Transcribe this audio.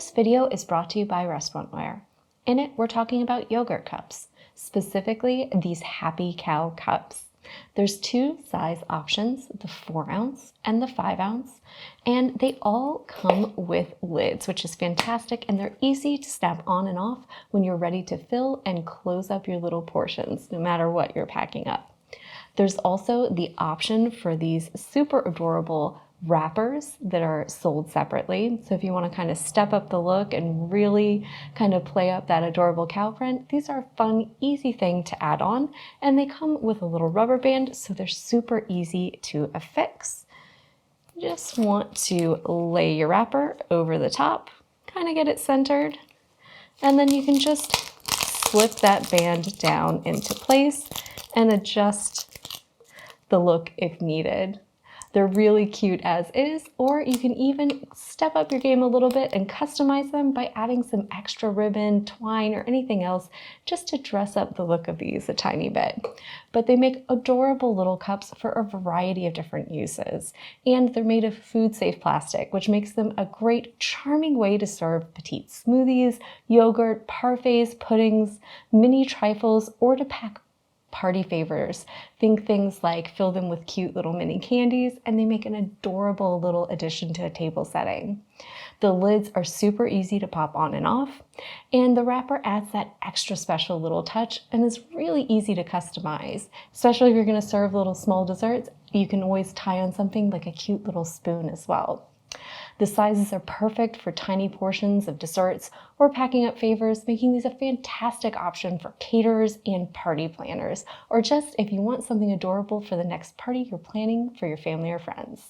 This video is brought to you by Restaurantware. In it, we're talking about yogurt cups, specifically these Happy Cow cups. There's two size options, the 4-ounce and the 5-ounce, and they all come with lids, which is fantastic, and they're easy to snap on and off when you're ready to fill and close up your little portions, no matter what you're packing up. There's also the option for these super adorable wrappers that are sold separately. So if you want to kind of step up the look and really kind of play up that adorable cow print, these are a fun, easy thing to add on, and they come with a little rubber band, so they're super easy to affix. You just want to lay your wrapper over the top, kind of get it centered, and then you can just slip that band down into place and adjust the look if needed. They're really cute as is, or you can even step up your game a little bit and customize them by adding some extra ribbon, twine, or anything else just to dress up the look of these a tiny bit. But they make adorable little cups for a variety of different uses. And they're made of food-safe plastic, which makes them a great, charming way to serve petite smoothies, yogurt, parfaits, puddings, mini trifles, or to pack party favors. Think things like fill them with cute little mini candies, and they make an adorable little addition to a table setting. The lids are super easy to pop on and off, and the wrapper adds that extra special little touch and is really easy to customize. Especially if you're going to serve little small desserts, you can always tie on something like a cute little spoon as well. The sizes are perfect for tiny portions of desserts or packing up favors, making these a fantastic option for caterers and party planners, or just if you want something adorable for the next party you're planning for your family or friends.